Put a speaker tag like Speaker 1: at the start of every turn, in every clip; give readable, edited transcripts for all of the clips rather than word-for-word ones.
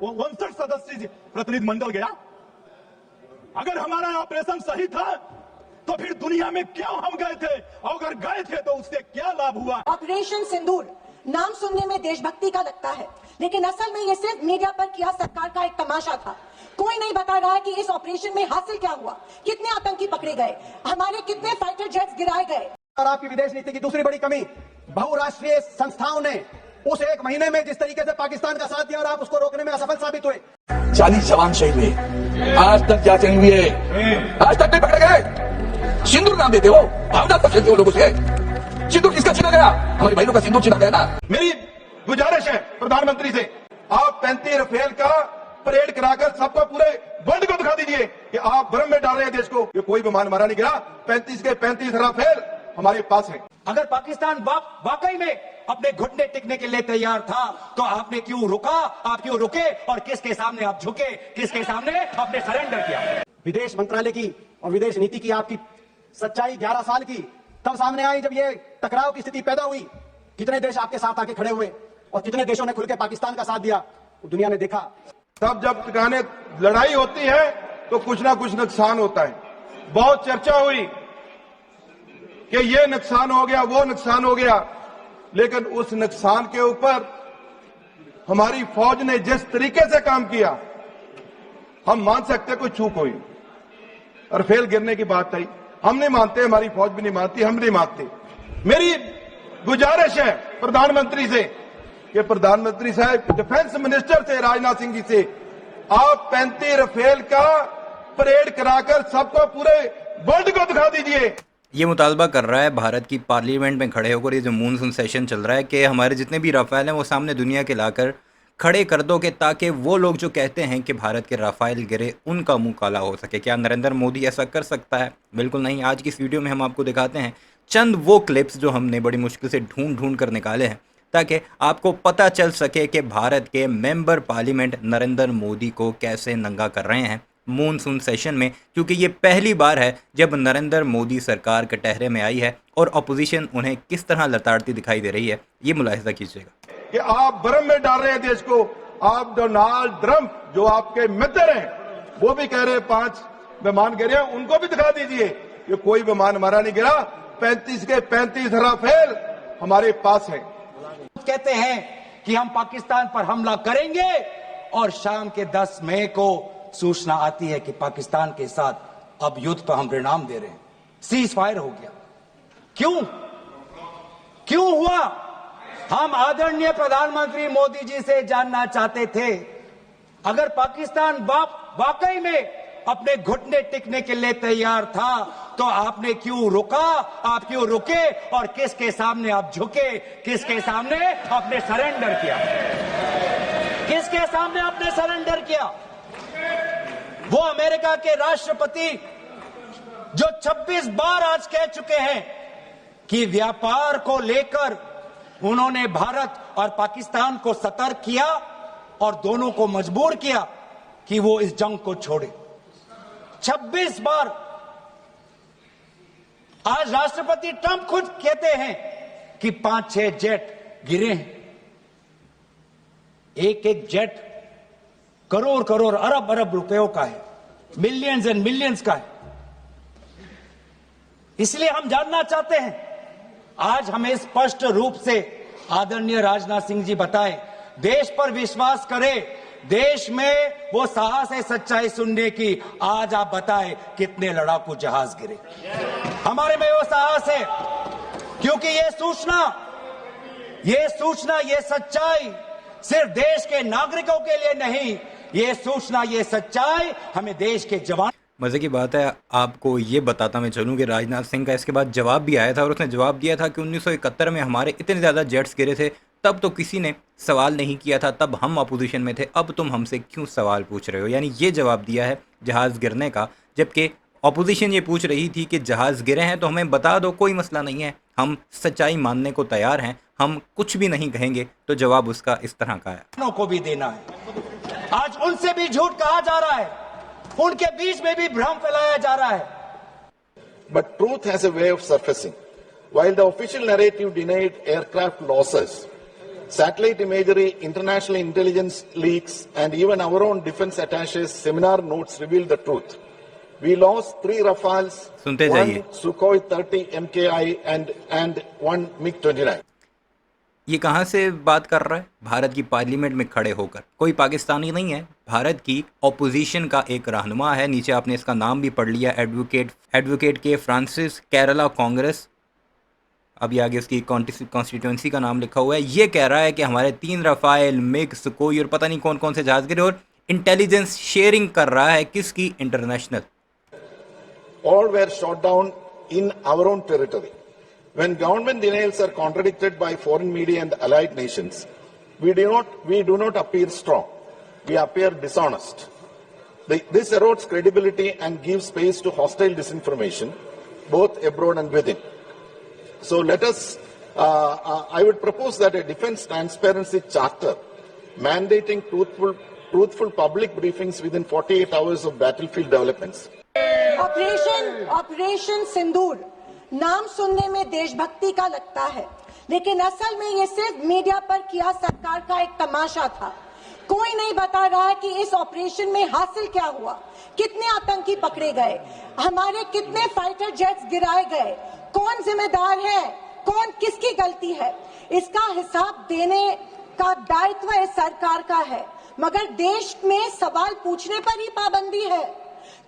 Speaker 1: 59 सदस्यीय प्रतिनिधि मंडल गया। अगर हमारा ऑपरेशन सही था तो फिर दुनिया में क्यों हम गए थे, और अगर गए थे तो उससे क्या लाभ हुआ?
Speaker 2: ऑपरेशन सिंदूर नाम सुनने में देशभक्ति का लगता है, लेकिन असल में ये सिर्फ मीडिया पर किया सरकार का एक तमाशा था। कोई नहीं बता रहा है कि इस ऑपरेशन में हासिल क्या हुआ, कितने आतंकी पकड़े गए, हमारे कितने फाइटर जेट्स गिराए गए।
Speaker 3: और आपकी विदेश नीति की दूसरी बड़ी कमी, बहुराष्ट्रीय संस्थाओं ने उस एक महीने में जिस तरीके से पाकिस्तान का साथ दिया और आप उसको रोकने में असफल साबित हुए।
Speaker 4: 40 जवान शहीद हुए, आज तक जांच नहीं हुई है, आज तक नहीं पकड़े गए। सिंदूर नाम देते हो, भावना तो चलती हो लोगों से। सिंदूर किसका छीना गया? हमारी बहनों का सिंदूर छीना गया ना।
Speaker 1: मेरी गुजारिश है प्रधानमंत्री से, आप 35 राफेल का परेड कराकर सबको पूरे वर्ल्ड को दिखा दीजिए कि आप भ्रम में डाल रहे हैं देश को। ये कोई विमान हमारा नहीं गिरा, 35 के 35 राफेल हमारे पास है।
Speaker 5: अगर पाकिस्तान वाकई में अपने घुटने टिकने के लिए तैयार था तो आपने क्यों रुका, आप क्यों रुके, और किसके सामने आप झुके, किसके सामने आपने सरेंडर किया?
Speaker 3: विदेश मंत्रालय की और विदेश नीति की आपकी सच्चाई 11 साल की तब सामने आई जब ये टकराव की स्थिति पैदा हुई। कितने देश आपके साथ आके खड़े हुए और कितने देशों ने खुल के पाकिस्तान का साथ दिया, दुनिया ने देखा।
Speaker 1: तब जब ठिकाने लड़ाई होती है तो कुछ ना कुछ नुकसान होता है। बहुत चर्चा हुई कि ये नुकसान हो गया, वो नुकसान हो गया, लेकिन उस नुकसान के ऊपर हमारी फौज ने जिस तरीके से काम किया, हम मान सकते कोई चूक हुई। राफेल गिरने की बात आई, हम नहीं मानते, हमारी फौज भी नहीं मानती, हम नहीं मानते। मेरी गुजारिश है प्रधानमंत्री से कि प्रधानमंत्री साहब डिफेंस मिनिस्टर से, राजनाथ सिंह जी से, आप 35 राफेल का परेड कराकर सबको पूरे वर्ल्ड को दिखा दीजिए।
Speaker 6: ये मुतालबा कर रहा है भारत की पार्लियामेंट में खड़े होकर, ये जो मानसून सेशन चल रहा है, कि हमारे जितने भी राफेल हैं वो सामने दुनिया के लाकर खड़े कर दो, कि ताकि वो लोग जो कहते हैं कि भारत के राफेल गिरे उनका मुंह काला हो सके। क्या नरेंद्र मोदी ऐसा कर सकता है? बिल्कुल नहीं। आज की इस वीडियो में हम आपको दिखाते हैं चंद वो क्लिप्स जो हमने बड़ी मुश्किल से ढूंढ कर निकाले हैं, ताकि आपको पता चल सके कि भारत के मेंबर पार्लियामेंट नरेंद्र मोदी को कैसे नंगा कर रहे हैं मानसून सेशन में, क्योंकि ये पहली बार है जब नरेंद्र मोदी सरकार कटहरे में आई है और अपोजिशन उन्हें किस तरह लताड़ती दिखाई दे रही है। ये मुलाहिजा कीजिएगा
Speaker 1: कि आप भ्रम में डाल रहे हैं देश को। आप डोनाल्ड ट्रंप जो आपके मित्र हैं, वो भी कह रहे हैं 5 विमान गिरे, उनको भी दिखा दीजिए। ये कोई विमान हमारा नहीं गिरा, 35 के 35 राफेल हमारे पास है।
Speaker 5: कहते हैं कि हम पाकिस्तान पर हमला करेंगे और शाम के 10 मई को सूचना आती है कि पाकिस्तान के साथ अब युद्ध पर हम परिणाम दे रहे हैं, सीज फायर हो गया। क्यों हुआ? हम आदरणीय प्रधानमंत्री मोदी जी से जानना चाहते थे, अगर पाकिस्तान वाकई में अपने घुटने टिकने के लिए तैयार था तो आपने क्यों रुका, आप क्यों रुके, और किसके सामने आप झुके, किसके सामने आपने सरेंडर किया, किसके सामने आपने सरेंडर किया? वो अमेरिका के राष्ट्रपति जो 26 बार आज कह चुके हैं कि व्यापार को लेकर उन्होंने भारत और पाकिस्तान को सतर्क किया और दोनों को मजबूर किया कि वो इस जंग को छोड़े। 26 बार। आज राष्ट्रपति ट्रंप खुद कहते हैं कि 5-6 जेट गिरे हैं। एक जेट करोड़ अरब रुपयों का है, मिलियंस एंड मिलियंस का है। इसलिए हम जानना चाहते हैं, आज हमें स्पष्ट रूप से आदरणीय राजनाथ सिंह जी बताएं, देश पर विश्वास करें, देश में वो साहस है सच्चाई सुनने की। आज आप बताएं कितने लड़ाकू जहाज गिरे? हमारे में वो साहस है, क्योंकि ये सूचना, ये सच्चाई सिर्फ देश के नागरिकों के लिए नहीं, ये सूचना, ये सच्चाई हमें देश के जवान।
Speaker 6: मज़े की बात है, आपको ये बताता मैं चलूँ कि राजनाथ सिंह का इसके बाद जवाब भी आया था और उसने जवाब दिया था कि 1971 में हमारे इतने ज़्यादा जेट्स गिरे थे, तब तो किसी ने सवाल नहीं किया था, तब हम अपोजिशन में थे, अब तुम हमसे क्यों सवाल पूछ रहे हो। यानी ये जवाब दिया है जहाज़ गिरने का, जबकि अपोजिशन ये पूछ रही थी कि जहाज़ गिरे हैं तो हमें बता दो, कोई मसला नहीं है, हम सच्चाई मानने को तैयार हैं, हम कुछ भी नहीं कहेंगे। तो जवाब उसका इस तरह का है।
Speaker 5: को भी देना है। आज उनसे भी झूठ कहा जा रहा है, उनके बीच में भी भ्रम फैलाया जा रहा है।
Speaker 7: But truth has a way of surfacing. While the official narrative denied aircraft losses, satellite imagery, international intelligence leaks, and even our own defense attachés' seminar notes revealed the truth. We lost 3 Rafales,
Speaker 6: सुनते
Speaker 7: 1
Speaker 6: जाइए।
Speaker 7: Sukhoi 30 MKI, and 1 MiG-29.
Speaker 6: ये कहाँ से बात कर रहा है? भारत की पार्लियामेंट में खड़े होकर। कोई पाकिस्तानी नहीं है, भारत की ऑपोजिशन का एक रहनुमा है। नीचे आपने इसका नाम भी पढ़ लिया, एडवोकेट के फ्रांसिस, केरला कांग्रेस। अभी आगे उसकी कॉन्स्टिट्यूंसी का नाम लिखा हुआ है। ये कह रहा है कि हमारे 3 रफाइल, मिग, सुकोई और पता नहीं कौन कौन से जहाज गिरे, और इंटेलिजेंस शेयरिंग कर रहा है किसकी? International.
Speaker 7: All were shot down in our own territory. When government denials are contradicted by foreign media and allied nations, we do not appear strong. We appear dishonest. This erodes credibility and gives space to hostile disinformation, both abroad and within. So let us, I would propose that a defense transparency charter mandating truthful public briefings within 48 hours of battlefield developments.
Speaker 2: Operation Sindoor नाम सुनने में देशभक्ति का लगता है, लेकिन असल में ये सिर्फ मीडिया पर किया सरकार का एक तमाशा था। कोई नहीं बता रहा है कि इस ऑपरेशन में हासिल क्या हुआ, कितने आतंकी पकड़े गए, हमारे कितने फाइटर जेट्स गिराए गए, कौन जिम्मेदार है, कौन किसकी गलती है। इसका हिसाब देने का दायित्व इस सरकार का है, मगर देश में सवाल पूछने पर ही पाबंदी है,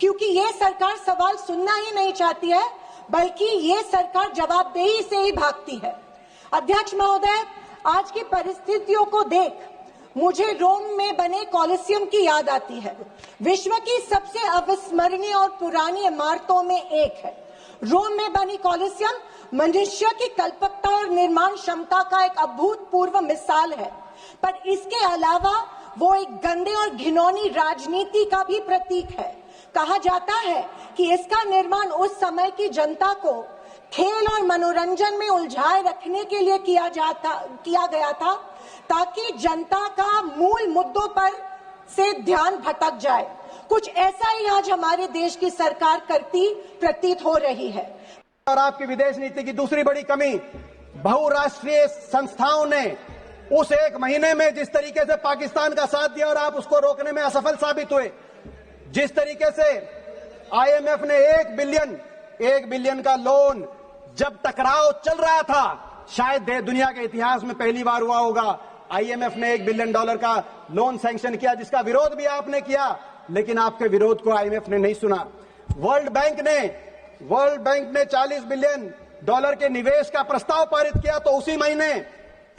Speaker 2: क्योंकि ये सरकार सवाल सुनना ही नहीं चाहती है, बल्कि ये सरकार जवाबदेही से ही भागती है। अध्यक्ष महोदय, आज की परिस्थितियों को देख मुझे रोम में बने कॉलिसियम की याद आती है। विश्व की सबसे अविस्मरणीय और पुरानी इमारतों में एक है। रोम में बनी कॉलिसियम मनुष्य की कल्पकता और निर्माण क्षमता का एक अभूतपूर्व मिसाल है, पर इसके अलावा वो एक गंदे और घिनौनी राजनीति का भी प्रतीक है। कहा जाता है कि इसका निर्माण उस समय की जनता को खेल और मनोरंजन में उलझाए रखने के लिए किया गया था, ताकि जनता का मूल मुद्दों पर से ध्यान भटक जाए। कुछ ऐसा ही आज हमारे देश की सरकार करती प्रतीत हो रही है।
Speaker 3: और आपकी विदेश नीति की दूसरी बड़ी कमी, बहुराष्ट्रीय संस्थाओं ने उस 1 महीने में जिस तरीके से पाकिस्तान का साथ दिया और आप उसको रोकने में असफल साबित हुए। जिस तरीके से आईएमएफ ने 1 बिलियन का लोन, जब टकराव चल रहा था, शायद दुनिया के इतिहास में पहली बार हुआ होगा, आईएमएफ ने $1 बिलियन का लोन सैंक्शन किया, जिसका विरोध भी आपने किया, लेकिन आपके विरोध को आईएमएफ ने नहीं सुना। वर्ल्ड बैंक ने $40 बिलियन के निवेश का प्रस्ताव पारित किया, तो उसी महीने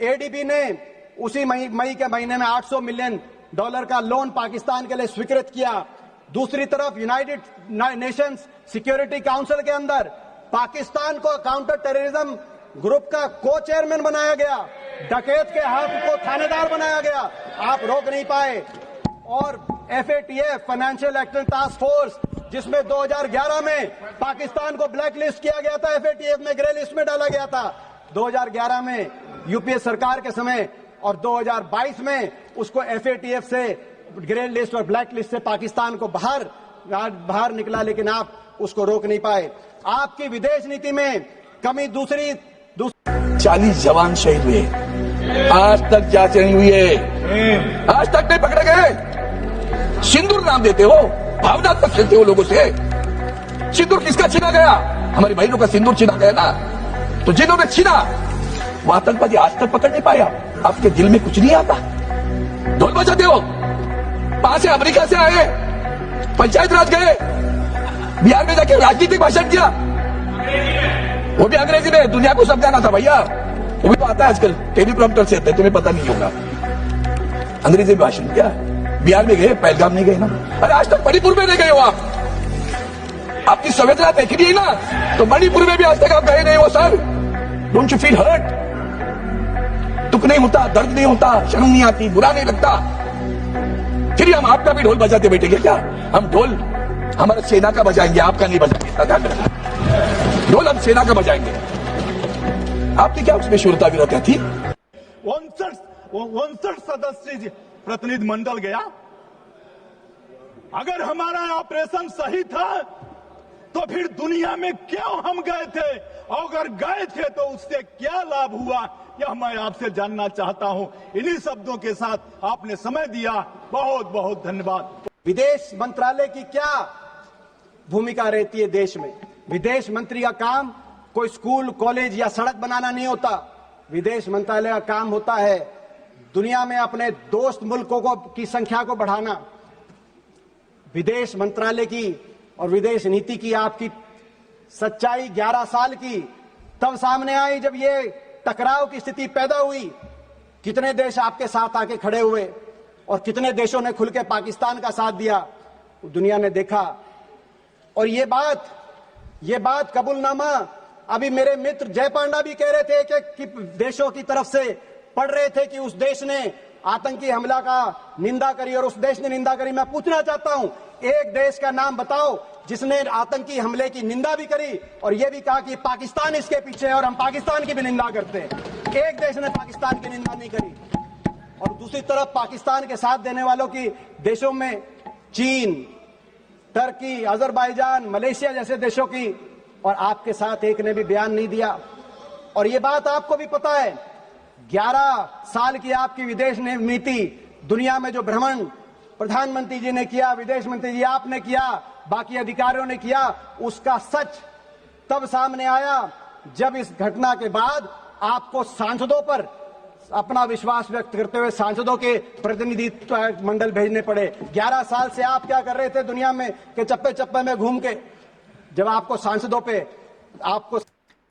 Speaker 3: एडीबी ने उसी मई के महीने में $800 मिलियन का लोन पाकिस्तान के लिए स्वीकृत किया। दूसरी तरफ यूनाइटेड नेशंस सिक्योरिटी काउंसिल के अंदर पाकिस्तान को काउंटर टेररिज्म ग्रुप का को चेयरमैन बनाया गया, डकैत के हाथ को थानेदार बनाया गया, आप रोक नहीं पाए। और FATF financial action task force, जिसमें 2011 में पाकिस्तान को ब्लैक लिस्ट किया गया था, FATF में ग्रे लिस्ट में डाला गया था 2011 में यूपीए सरकार के समय, और 2022 में उसको FATF से ग्रे लिस्ट और ब्लैक लिस्ट से पाकिस्तान को बाहर निकला, लेकिन आप उसको रोक नहीं पाए। आपकी विदेश नीति में कमी दूसरी
Speaker 4: 40 जवान शहीद हुए, आज तक जांच नहीं हुई है, आज तक नहीं पकड़े गए। सिंदूर नाम देते हो, भावनात्मक खेलते हो लोगों से। सिंदूर किसका छीना गया? हमारी बहनों का सिंदूर छीना गया ना, तो जिन्होंने छीना वो आतंकवादी आज तक पकड़ नहीं पाया। आपके दिल में कुछ नहीं आता, ढोल बजाते हो। 5 से अमेरिका से आए, पंचायत राज गए, बिहार में जाके राजनीतिक भाषण किया, वो भी अंग्रेजी में, दुनिया को समझाना था भैया। वो भी तो आता है आजकल, टेलीप्रॉम्प्टर से आता है, तुम्हें पता नहीं होगा। अंग्रेजी में भाषण किया, बिहार में गए, पहलगाम नहीं गए ना। अरे आज तक मणिपुर में नहीं गए हो आप। आपकी संवेदना देखनी है ना, तो मणिपुर में भी आज तक आप गए नहीं हो sir. Don't you feel hurt? दुख नहीं होता, दर्द नहीं होता, शर्म नहीं आती, बुरा नहीं लगता? फिर हम आपका भी ढोल बजाते बैठेंगे क्या? हम ढोल हमारा सेना का बजाएंगे, आपका नहीं बजाएंगे। ढोल हम सेना का बजाएंगे। आपकी क्या उसमें शूरता वीरता थी?
Speaker 8: 59 सदस्यीय प्रतिनिधि मंडल गया। अगर हमारा ऑपरेशन सही था तो फिर दुनिया में क्यों हम गए थे? और अगर गए थे तो उससे क्या लाभ हुआ, यह मैं आपसे जानना चाहता हूं। इन्हीं शब्दों के साथ आपने समय दिया, बहुत बहुत धन्यवाद।
Speaker 3: विदेश मंत्रालय की क्या भूमिका रहती है देश में? विदेश मंत्री का काम कोई स्कूल, कॉलेज या सड़क बनाना नहीं होता। विदेश मंत्रालय का काम होता है दुनिया में अपने दोस्त मुल्कों की संख्या को बढ़ाना। विदेश मंत्रालय की और विदेश नीति की आपकी सच्चाई 11 साल की तब सामने आई जब ये टकराव की स्थिति पैदा हुई। कितने देश आपके साथ आके खड़े हुए और कितने देशों ने खुल के पाकिस्तान का साथ दिया, दुनिया ने देखा। और ये बात कबूलनामा अभी मेरे मित्र जय पांडा भी कह रहे थे कि देशों की तरफ से पढ़ रहे थे कि उस देश ने आतंकी हमला का निंदा करी और उस देश ने निंदा करी। मैं पूछना चाहता हूं, एक देश का नाम बताओ जिसने आतंकी हमले की निंदा भी करी और यह भी कहा कि पाकिस्तान इसके पीछे है और हम पाकिस्तान की भी निंदा करते हैं। एक देश ने पाकिस्तान की निंदा नहीं करी। और दूसरी तरफ पाकिस्तान के साथ देने वालों की देशों में चीन, टर्की, अजरबैजान, मलेशिया जैसे देशों की, और आपके साथ एक ने भी बयान नहीं दिया। और ये बात आपको भी पता है, 11 साल की आपकी विदेश नीति, दुनिया में जो भ्रमण प्रधानमंत्री जी ने किया, विदेश मंत्री जी आपने किया, बाकी अधिकारियों ने किया, उसका सच तब सामने आया जब इस घटना के बाद आपको सांसदों पर अपना विश्वास व्यक्त करते हुए सांसदों के प्रतिनिधित्व मंडल भेजने पड़े। 11 साल से आप क्या कर रहे थे दुनिया में कि चप्पे चप्पे में घूम के, जब आपको सांसदों पे आपको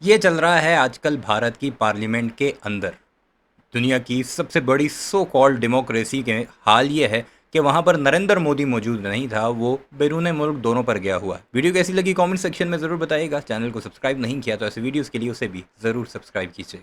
Speaker 6: ये चल रहा है आजकल भारत की पार्लियामेंट के अंदर। दुनिया की सबसे बड़ी सो कॉल्ड डेमोक्रेसी के हाल ये है कि वहाँ पर नरेंद्र मोदी मौजूद नहीं था, वो बैरून मुल्क दोनों पर गया हुआ। वीडियो कैसी लगी कमेंट सेक्शन में ज़रूर बताइएगा। चैनल को सब्सक्राइब नहीं किया तो ऐसे वीडियोस के लिए उसे भी ज़रूर सब्सक्राइब कीजिए।